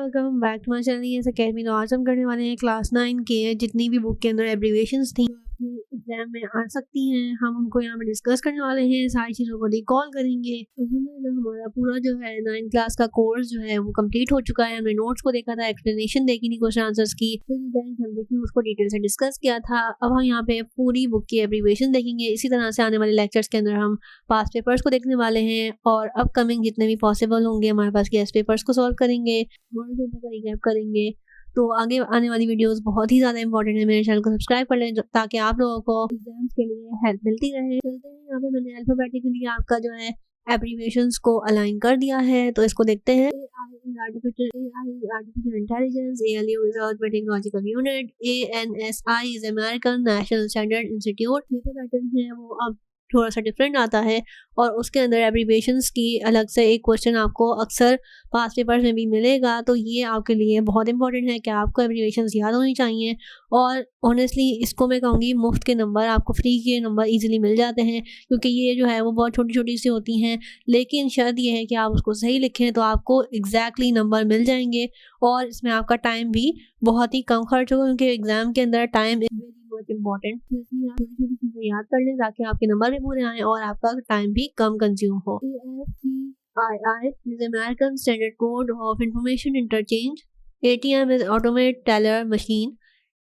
Welcome back to my channel ES academy. तो आज हम करने वाले हैं क्लास 9 के जितनी भी बुक के अंदर एब्रीविएशंस थी एग्जाम में आ सकती हैं, हम उनको यहाँ पे डिस्कस करने वाले हैं, सारी चीज़ों को रिकॉल करेंगे। हमारा पूरा जो है 9 क्लास का कोर्स जो है वो कंप्लीट हो चुका है। हमने नोट्स को देखा था, एक्सप्लेनेशन देखी थी क्वेश्चन आंसर्स की, हम देखिए उसको डिटेल से डिस्कस किया था। अब हम यहाँ पे पूरी बुक की एब्रीविएशन देखेंगे। इसी तरह से आने वाले लेक्चर्स के अंदर हम पास्ट पेपर्स को देखने वाले हैं और अपकमिंग जितने भी पॉसिबल होंगे हमारे पास गेस्ट पेपर्स को सॉल्व करेंगे, मॉडल पेपर का रिकैप करेंगे। तो आगे आने वाली वीडियोस बहुत ही ज़्यादा इंपॉर्टेंट है, मेरे चैनल को सब्सक्राइब कर लें ताकि आप लोगों को एग्जाम्स के लिए हेल्प मिलती रहे। चलते हैं, यहाँ पे मैंने अल्फाबेटिकली आपका जो है एब्रीविएशंस को अलाइन कर दिया है, तो इसको देखते हैं। Artificial intelligence, ALU is earth technological unit, ANSI is American national standard institute. Paper pattern है वो अब थोड़ा सा डिफरेंट आता है और उसके अंदर एब्रीविएशंस की अलग से एक क्वेश्चन आपको अक्सर पास्ट पेपर्स में भी मिलेगा। तो ये आपके लिए बहुत इंपॉर्टेंट है कि आपको एब्रीविएशंस याद होनी चाहिए। और ऑनेस्टली इसको मैं कहूँगी मुफ्त के नंबर, आपको फ्री के नंबर इजीली मिल जाते हैं, क्योंकि ये जो है वो बहुत छोटी छोटी सी होती हैं, लेकिन शर्त ये है कि आप उसको सही लिखें तो आपको एग्जैक्टली नंबर मिल जाएंगे और इसमें आपका टाइम भी बहुत ही कम खर्च होगा, क्योंकि एग्जाम के अंदर टाइम इम्पोर्टेंट। आप छोटी छोटी चीजें याद कर लें ताकि आपके नंबर भी पूरे आए और आपका टाइम भी कम कंज्यूम हो। ASCII is American Standard Code of Information Interchange. ATM is Automated Teller Machine.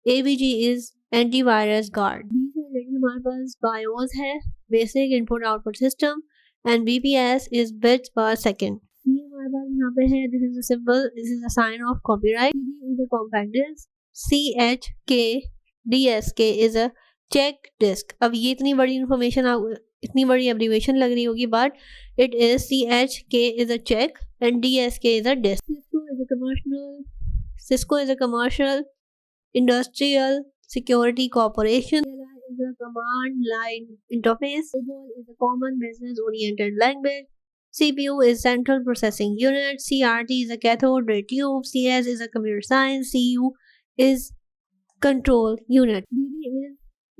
ABG is Antivirus Guard. लेकिन हमारे पास BIOS है, Basic Input Output System, and BPS is bits per second. ये हमारे पास यहाँ पे है, this is a symbol, this is a sign of copyright. CD is a compact disk. CHKDSK is a check disk. अब ये इतनी बड़ी इंफॉर्मेशन, इतनी बड़ी एब्रीविएशन लग रही होगी, but it is CHK is a check and DSK is a disk. Cisco is a commercial industrial security corporation. Is a command line interface. COBOL is a common business oriented language. CPU is central processing unit. CRT is a cathode ray tube. CS is a computer science. CU is control unit.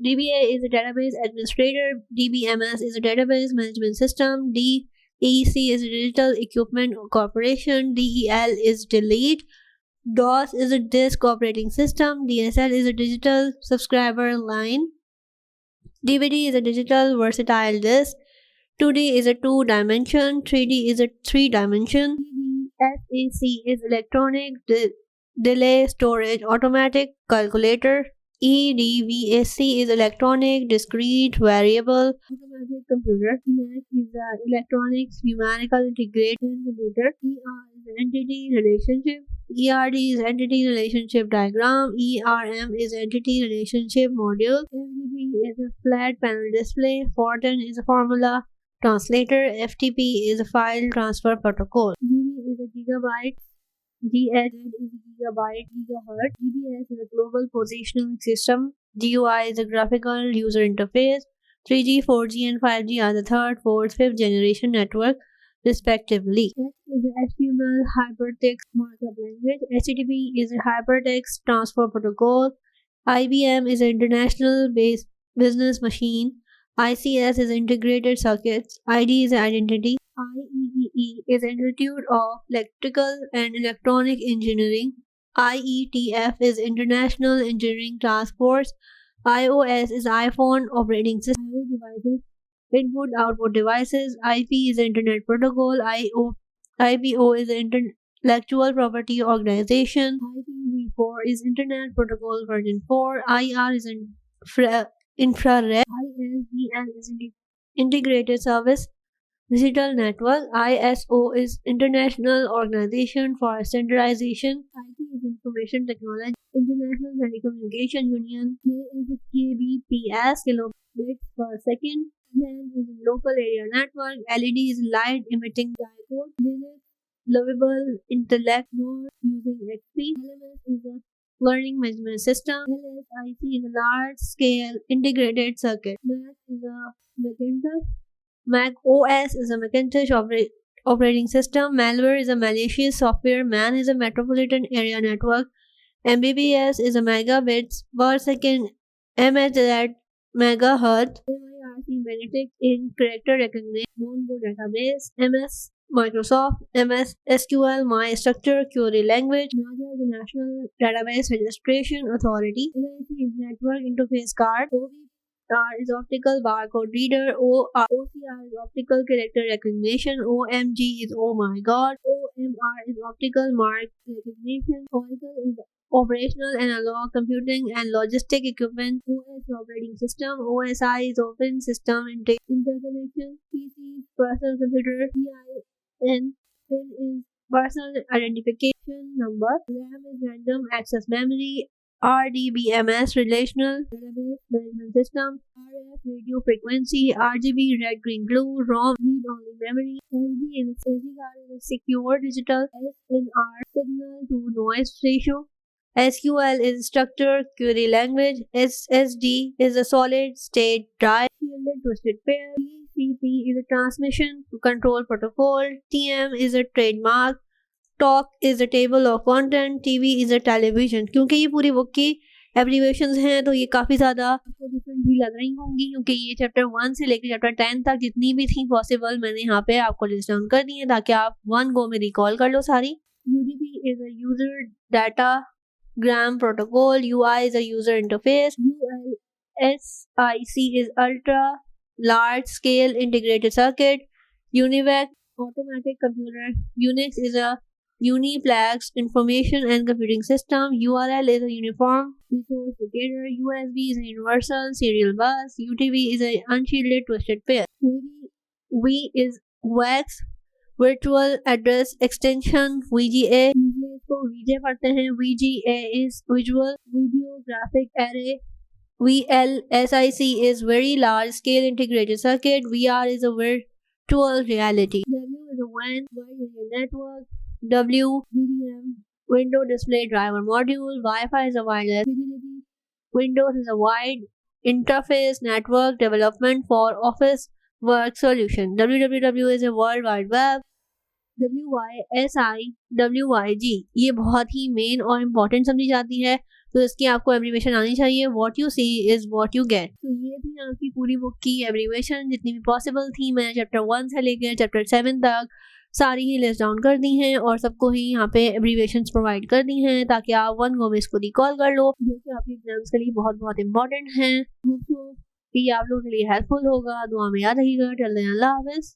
DBA is a database administrator. DBMS is a database management system. DEC is a digital equipment corporation. DEL is delete. DOS is a disk operating system. DSL is a digital subscriber line. DVD is a digital versatile disk. 2D is a 2-dimension. 3D is a 3-dimension. SAC is electronic delay storage automatic calculator. EDVAC is electronic discrete variable automatic computer. ENAC is electronics numerical integrated computer. ER is entity relationship. ERD is entity relationship diagram. ERM is entity relationship module. FTP is a flat panel display. Fortran is a formula translator. FTP is a file transfer protocol. GB is a gigabyte. GH is a gigabyte, gigahertz. GPS is a global positioning system. GUI is a graphical user interface. 3G, 4G and 5G are the third, fourth, fifth generation network respectively. Text is a HTML hypertext markup language. HTTP is a hypertext transfer protocol. IBM is an international business machine. ICS is integrated circuits. ID is identity. IEEE is Institute of Electrical and Electronic Engineering. IETF is International Engineering Task Force. iOS is iPhone operating system. Devices, input output devices. IP is Internet Protocol. IPO is Intellectual Property Organization. IPv4 is Internet Protocol version 4. IR is infrared. ISDN is Integrated Service Digital Network. ISO is International Organization for Standardization. IT is Information Technology. International Telecommunication Union. K is KBPS, kilobits per second. LAN is Local Area Network. LED is Light Emitting Diode. Linux Lovable Intellect Node using XP. LMS is a Learning Management System. LSIC is a Large Scale Integrated Circuit. Mac is a Macintosh. Mac OS is a Macintosh operating system. Malware is a malicious software. MAN is a metropolitan area network. MBPS is a megabits per second. MH is at megahertz. MIRC magnetic in character recognition. Mongo database. MS Microsoft, MS SQL, MyStructure, Query Language. NASA is the National Database Registration Authority. NIC is Network Interface Card. OCR is Optical Barcode Reader. OCR is Optical Character Recognition. OMG is Oh My God. OMR is Optical Mark Recognition. Oracle is Operational Analog Computing and Logistic Equipment. OS Operating System. OSI is Open System Interconnection. PC is Personal Computer. PIN is Personal Identification Number. RAM is Random Access Memory. RDBMS Relational Database Management System. RF Radio Frequency. RGB Red Green Blue. ROM Read Only Memory. SD is a Secure Digital. SNR Signal to Noise Ratio. SQL is Structured Query Language. SSD is a Solid State Drive. Shielded Twisted Pair. TCP is a Transmission Control Protocol. TM is a Trademark. Talk is a table of content, TV is a television. क्योंकि ये पूरी book की abbreviations हैं तो ये काफ़ी ज़्यादा आपको डिफरेंट भी लग रही होंगी, क्योंकि ये चैप्टर 1 से लेकर चैप्टर 10 तक जितनी भी थी पॉसिबल मैंने यहाँ पे आपको लिस्ट डाउन कर दी है ताकि आप वन गो में रिकॉल कर लो सारी। UDP is a user datagram protocol. UI is a user interface. ULSIC is ultra large scale integrated circuit. UNIVAC automatic computer. Unix is a Uniplex information and computing system. URL is a uniform resource locator. USB is a universal serial bus. UTV is a unshielded twisted pair. V is VAX virtual address extension. VGA इसको VJ पढ़ते हैं. VGA is visual video graphic array. VLSIC is very large scale integrated circuit. VR is a virtual reality. W is a WAN. Y is a network. WDM window display driver module. Wi-Fi is a wireless utility. Windows is a wide interface network development for office work solution. www is a world wide web. WYSIWYG ये बहुत ही main और important समझी जाती है, तो इसकी आपको abbreviation आनी चाहिए. What you see is what you get. तो ये थी आपकी पूरी बुक की एब्रीवेशन जितनी भी पॉसिबल थी. मैंने चैप्टर 1 से लेकर चैप्टर 7 तक सारी ही लिस्ट डाउन कर दी हैं और सबको ही यहाँ पे एब्रीवेशंस प्रोवाइड कर दी हैं ताकि आप वन गो में इसको रिकॉल कर लो, जो कि आपके एग्जाम्स के लिए बहुत बहुत इंपॉर्टेंट हैं. ये आप लोगों के लिए हेल्पफुल होगा. दुआ में याद रखिएगा. टिल देन अल्लाह हाफिज़.